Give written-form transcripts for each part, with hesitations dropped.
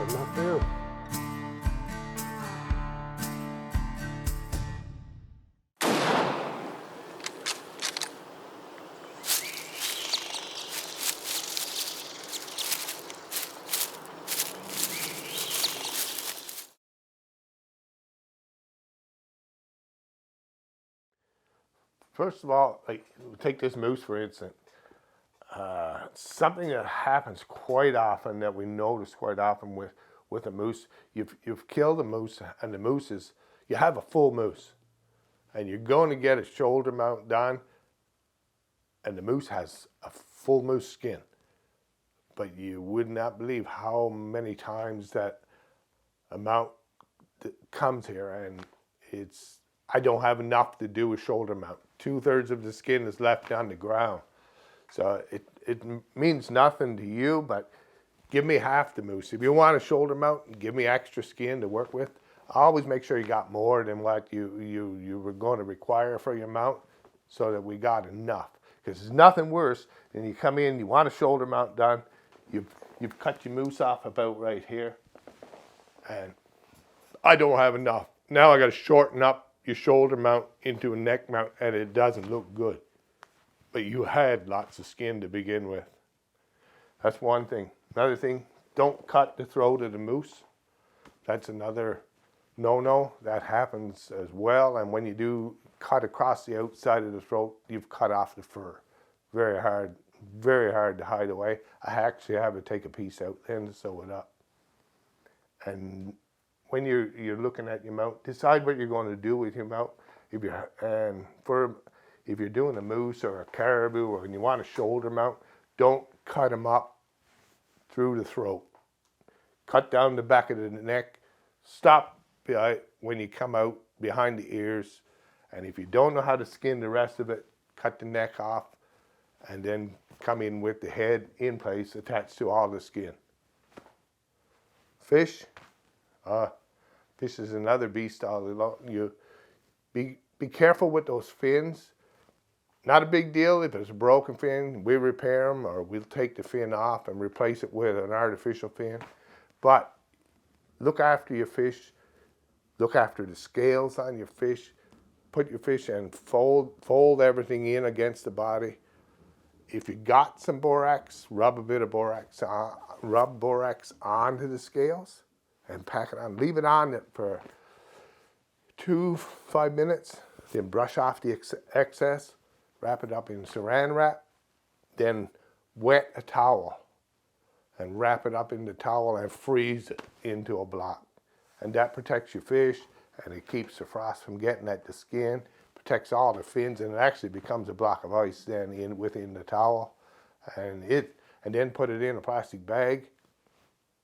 Enough there. First of all, like take this moose for instance. Something that happens quite often that we notice quite often with a moose, you've killed a moose and the moose is, you have a full moose and you're going to get a shoulder mount done and the moose has a full moose skin. But you would not believe how many times that amount comes here, and I don't have enough to do a shoulder mount. 2/3 of the skin is left on the ground. So it means nothing to you, but give me half the moose. If you want a shoulder mount, give me extra skin to work with. Always make sure you got more than what you were going to require for your mount so that we got enough. Because there's nothing worse than you come in, you want a shoulder mount done, you've cut your moose off about right here, and I don't have enough. Now I got to shorten up your shoulder mount into a neck mount, and it doesn't look good. But you had lots of skin to begin with. That's one thing. Another thing, don't cut the throat of the moose. That's another no-no. That happens as well. And when you do cut across the outside of the throat, you've cut off the fur. Very hard to hide away. I actually have to take a piece out then to sew it up. And when you're looking at your mount, decide what you're going to do with your mount. If you're doing a moose or a caribou, or when you want a shoulder mount, don't cut them up through the throat. Cut down the back of the neck. Stop when you come out behind the ears. And if you don't know how to skin the rest of it, cut the neck off and then come in with the head in place attached to all the skin. Fish. Fish is another beast all along. You be careful with those fins. Not a big deal if it's a broken fin. We repair them, or we'll take the fin off and replace it with an artificial fin. But look after your fish. Look after the scales on your fish. Put your fish and fold everything in against the body. If you got some borax, rub a bit of borax on, rub borax onto the scales and pack it on. Leave it on it for 5 minutes. Then brush off the excess. Wrap it up in saran wrap. Then wet a towel and wrap it up in the towel and freeze it into a block. And that protects your fish, and it keeps the frost from getting at the skin, protects all the fins, and it actually becomes a block of ice then within the towel. And then put it in a plastic bag,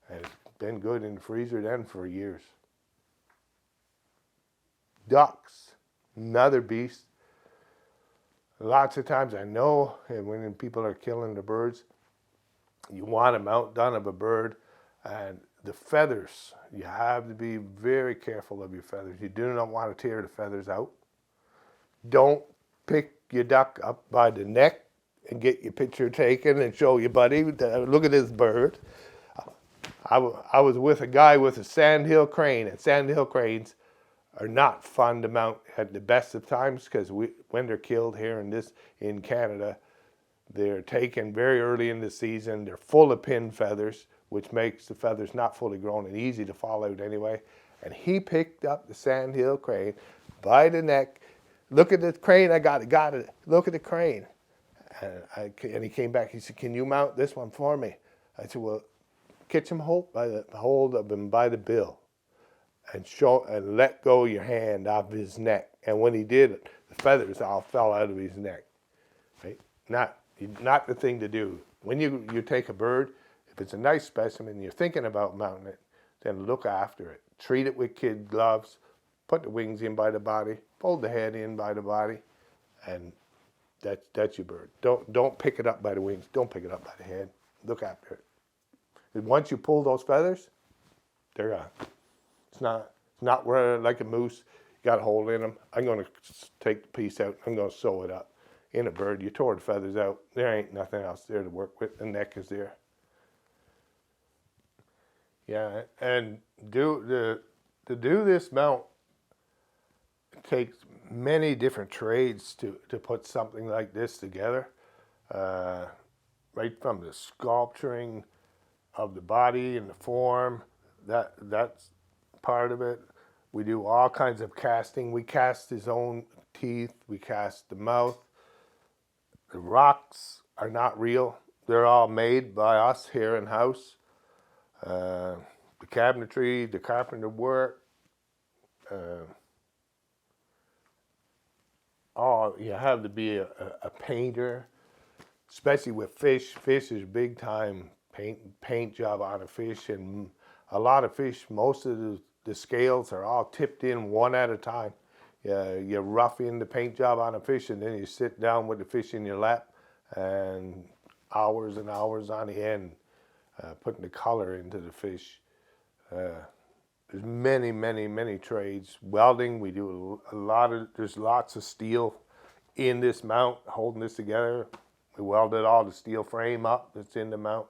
and it's been good in the freezer then for years. Ducks, another beast. Lots of times I know, and when people are killing the birds, you want a mount done of a bird, and the feathers, you have to be very careful of your feathers. You do not want to tear the feathers out. Don't pick your duck up by the neck and get your picture taken and show your buddy, look at this bird. I was with a guy with a sandhill crane, and sandhill cranes are not fun to mount at the best of times, because when they're killed here in Canada, they're taken very early in the season. They're full of pin feathers, which makes the feathers not fully grown and easy to fall out anyway. And he picked up the sandhill crane by the neck. Look at the crane, I got it. Look at the crane. And he came back, he said, can you mount this one for me? I said, well, catch him hold of him by the bill and let go your hand off his neck. And when he did it, the feathers all fell out of his neck. Right? Not the thing to do. When you take a bird, if it's a nice specimen, you're thinking about mounting it, then look after it. Treat it with kid gloves, put the wings in by the body, fold the head in by the body, and that's your bird. Don't pick it up by the wings. Don't pick it up by the head. Look after it. And once you pull those feathers, they're gone. It's not where like a moose, you got a hole in them. I'm going to take the piece out. I'm going to sew it up. In a bird, you tore the feathers out. There ain't nothing else there to work with. The neck is there. Yeah, and to do this mount takes many different trades to put something like this together. Uh, right from the sculpturing of the body and the form, that's part of it. We do all kinds of casting. We cast his own teeth. We cast the mouth. The rocks are not real. They're all made by us here in house. The cabinetry, the carpenter work, uh, all you have to be a painter, especially with fish. Fish is big time paint job on a fish, and a lot of fish. Most of the scales are all tipped in one at a time. You rough in the paint job on a fish, and then you sit down with the fish in your lap, and hours and hours on the end, putting the color into the fish. There's many trades. Welding, we do a lot of, there's lots of steel in this mount holding this together. We welded all the steel frame up that's in the mount.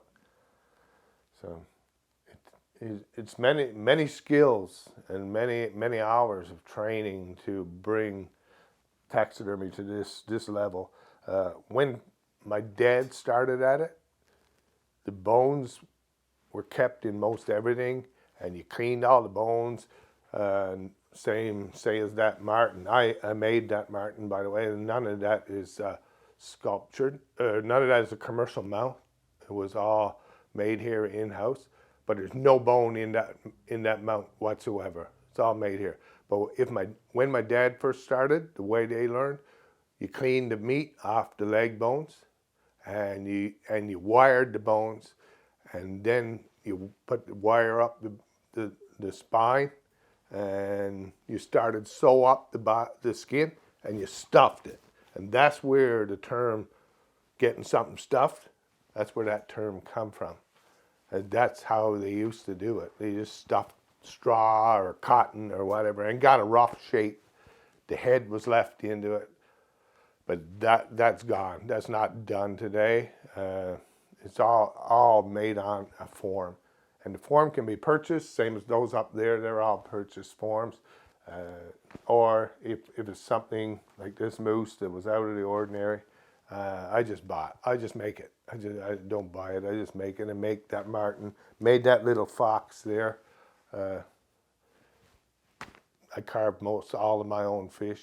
So it's many skills and many hours of training to bring taxidermy to this level. When my dad started at it, the bones were kept in most everything, and you cleaned all the bones. Same as that marten. I made that marten, by the way, and none of that is sculptured. None of that is a commercial mount. It was all made here in house, but there's no bone in that mount whatsoever. It's all made here. But when my dad first started, the way they learned, you clean the meat off the leg bones, and you wired the bones, and then you put the wire up the spine, and you started sew up the skin, and you stuffed it. And that's where the term getting something stuffed, that's where that term come from. And that's how they used to do it. They just stuffed straw or cotton or whatever and got a rough shape. The head was left into it, but that's gone. That's not done today. It's all made on a form. And the form can be purchased, same as those up there. They're all purchased forms. Or if it's something like this moose that was out of the ordinary, I just make it. I don't buy it. I just make it and make that marten. Made that little fox there. I carved most all of my own fish.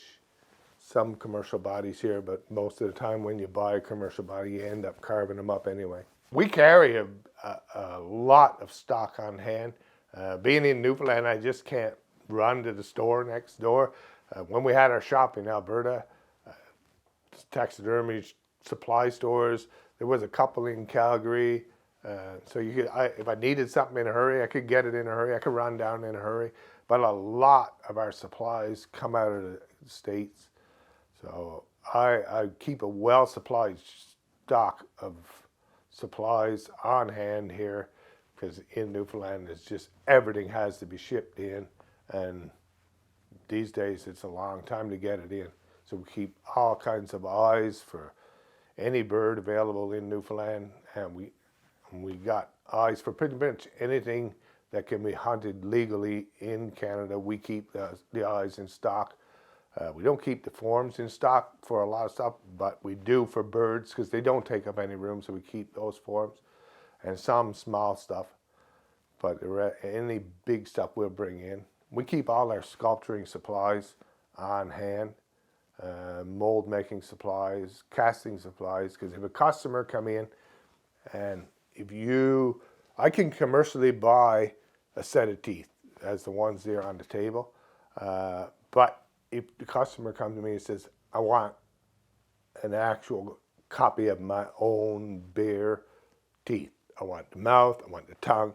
Some commercial bodies here, but most of the time when you buy a commercial body, you end up carving them up anyway. We carry a lot of stock on hand. Being in Newfoundland, I just can't run to the store next door. When we had our shop in Alberta, taxidermy supply stores, there was a couple in Calgary. So if I needed something in a hurry, I could get it in a hurry. I could run down in a hurry. But a lot of our supplies come out of the States. So I keep a well-supplied stock of supplies on hand here, because in Newfoundland it's just everything has to be shipped in, and these days it's a long time to get it in. So we keep all kinds of eyes for any bird available in Newfoundland, and we got eyes for pretty much anything that can be hunted legally in Canada. We keep the eyes in stock. We don't keep the forms in stock for a lot of stuff, but we do for birds because they don't take up any room, so we keep those forms and some small stuff. But any big stuff we'll bring in. We keep all our sculpturing supplies on hand, mold making supplies, casting supplies, because if a customer come in and I can commercially buy a set of teeth as the ones there on the table, but if the customer comes to me and says, I want an actual copy of my own bear teeth, I want the mouth, I want the tongue,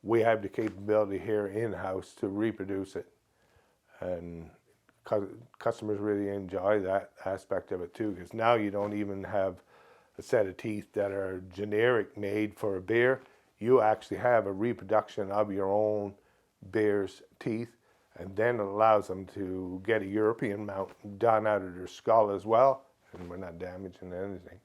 we have the capability here in-house to reproduce it. And customers really enjoy that aspect of it too, because now you don't even have a set of teeth that are generic made for a bear. You actually have a reproduction of your own bear's teeth, and then it allows them to get a European mount done out of their skull as well, and we're not damaging anything.